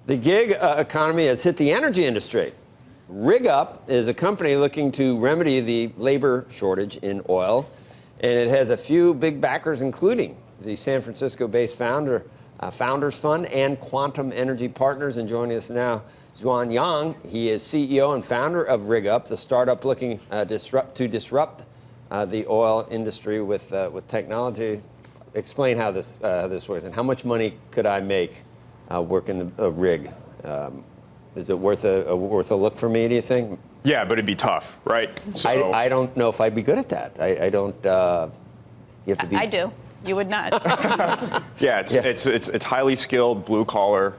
The gig economy has hit the energy industry. RigUp is a company looking to remedy the labor shortage in oil, and it has a few big backers, including the San Francisco-based Founders Fund and Quantum Energy Partners. And joining us now, Xuan Yong. He is CEO and founder of RigUp, the startup looking to disrupt the oil industry with technology. Explain how this works, and how much money could I make working a rig? Is it worth a look for me, do you think? Yeah, but it'd be tough, right? So I don't know if I'd be good at that. I don't. You have to be. I do. You would not. Yeah, it's highly skilled, blue collar.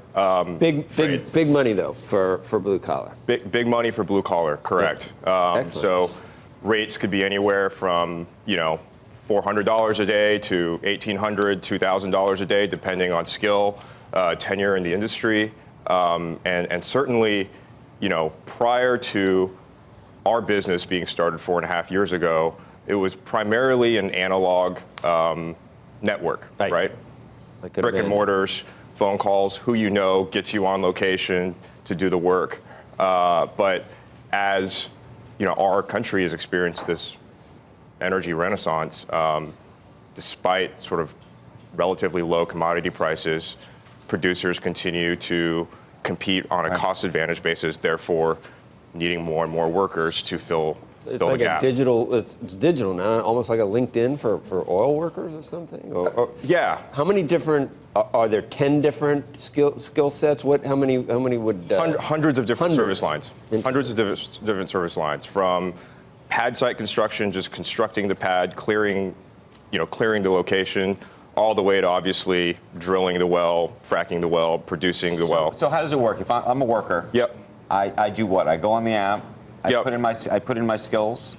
Big money though for blue collar. Big money for blue collar, correct. Yeah. So rates could be anywhere from $400 a day to $1,800, $2,000 a day, depending on skill, tenure in the industry, and certainly, prior to our business being started 4.5 years ago, it was primarily an analog network, right? Like brick and mortars, phone calls, who you know gets you on location to do the work. But as our country has experienced this energy renaissance, despite sort of relatively low commodity prices, producers continue to compete on a cost advantage basis, therefore needing more and more workers to fill It's the like gap. it's digital now, almost like a LinkedIn for oil workers or something? Or yeah. How many different, are there 10 different skill sets? How many would? Hundreds of different service lines. Hundreds of different service lines, from pad site construction, just constructing the pad, clearing the location, all the way to obviously drilling the well, fracking the well, producing the well. So how does it work? If I'm a worker, yep. I do what? I go on the app, I put in my skills.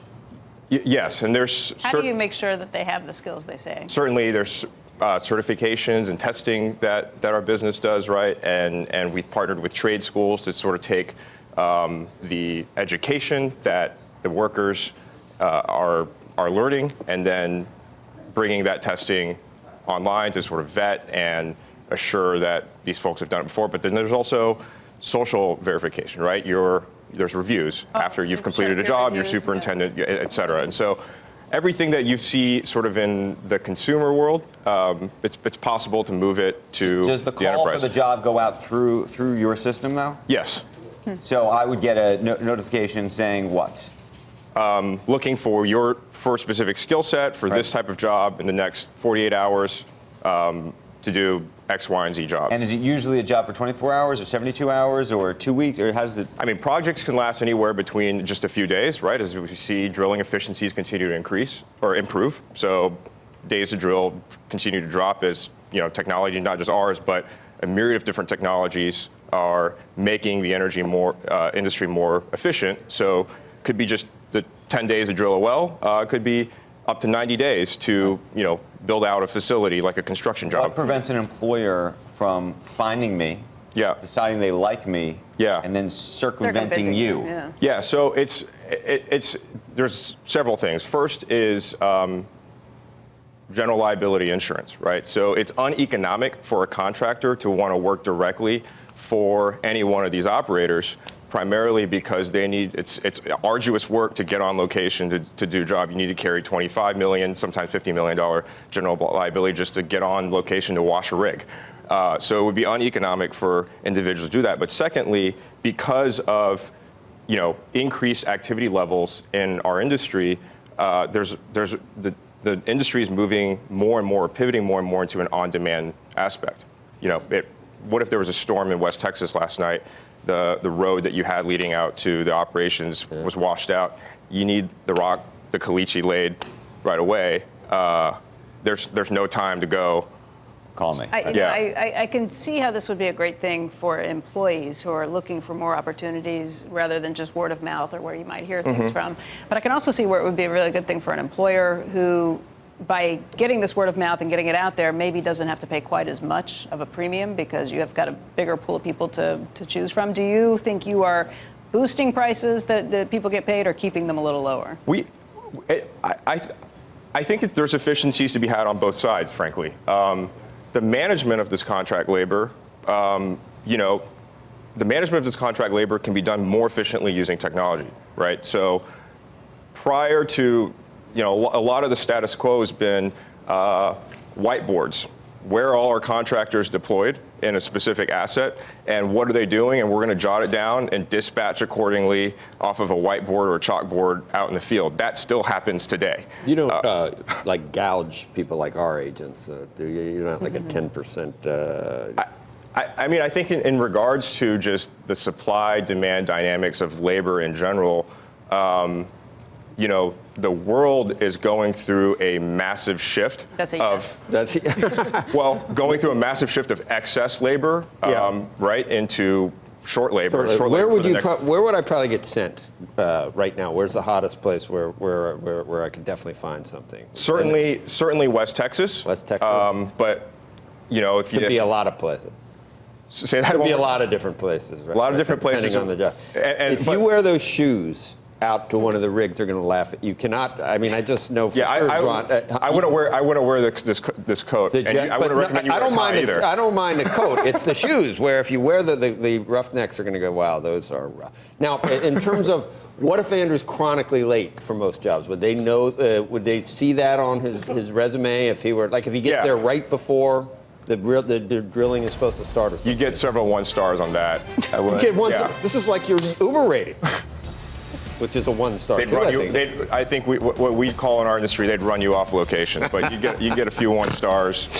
Yes, and there's. How do you make sure that they have the skills they say? Certainly, there's certifications and testing that our business does, right? And we've partnered with trade schools to sort of take the education that the workers are learning, and then bringing that testing online to sort of vet and assure that these folks have done it before. But then there's also social verification, right? There's reviews after you've completed a job, your superintendent, et cetera. And so everything that you see sort of in the consumer world, it's possible to move it to the enterprise. Does the call for the job go out through your system, though? Yes. So I would get a notification saying what? Looking for a specific skill set for this type of job in the next 48 hours to do X, Y, and Z job. And is it usually a job for 24 hours or 72 hours or 2 weeks, or how's it? I mean, projects can last anywhere between just a few days, right? As we see drilling efficiencies continue to increase or improve. So days to drill continue to drop as, technology, not just ours, but a myriad of different technologies are making the energy industry more efficient. So could be just the 10 days to drill a well, could be up to 90 days to, build out a facility like a construction job. What prevents an employer from finding me, deciding they like me, and then circumventing you? Yeah, so there's several things. First is general liability insurance, right? So it's uneconomic for a contractor to want to work directly for any one of these operators, primarily because it's arduous work to get on location to do a job. You need to carry $25 million, sometimes $50 million general liability just to get on location to wash a rig. So it would be uneconomic for individuals to do that. But secondly, because of increased activity levels in our industry, the industry is moving more and more, pivoting more and more into an on-demand aspect. What if there was a storm in West Texas last night? The road that you had leading out to the operations was washed out. You need the rock, the caliche laid right away. There's no time to go. Call me. I can see how this would be a great thing for employees who are looking for more opportunities rather than just word of mouth or where you might hear things from. But I can also see where it would be a really good thing for an employer who, by getting this word of mouth and getting it out there, maybe doesn't have to pay quite as much of a premium because you have got a bigger pool of people to choose from. Do you think you are boosting prices that people get paid or keeping them a little lower? I think there's efficiencies to be had on both sides, frankly. The management of this contract labor, the management of this contract labor can be done more efficiently using technology, right? So prior to, a lot of the status quo has been whiteboards. Where are all our contractors deployed in a specific asset, and what are they doing? And we're going to jot it down and dispatch accordingly off of a whiteboard or a chalkboard out in the field. That still happens today. You don't like gouge people like our agents, do you? You're not like a 10%. I think in regards to just the supply-demand dynamics of labor in general, the world is going through a massive shift going through a massive shift of excess labor, right, into short labor. Where would I probably get sent right now? Where's the hottest place where I could definitely find something? Certainly West Texas. West Texas. But if you could be a lot of places. Say that. Could be a lot of different places. Right? A lot of different places. Depending on the job. If you wear those shoes out to one of the rigs, they're going to laugh at you. Cannot. I mean, I just know for sure. I wouldn't wear this coat. I wouldn't recommend you wear a tie either. I don't mind the coat. It's the shoes where if you wear the roughnecks are going to go, wow, those are rough. Now, in terms of what if Andrew's chronically late for most jobs? Would they know? Would they see that on his resume if he were if he gets there right before the drilling is supposed to start or something? You get several 1-stars on that. You get 1 star. This is like your Uber rating. Which is a 1-star too, I think what we call in our industry, they'd run you off location, but you get a few 1-stars.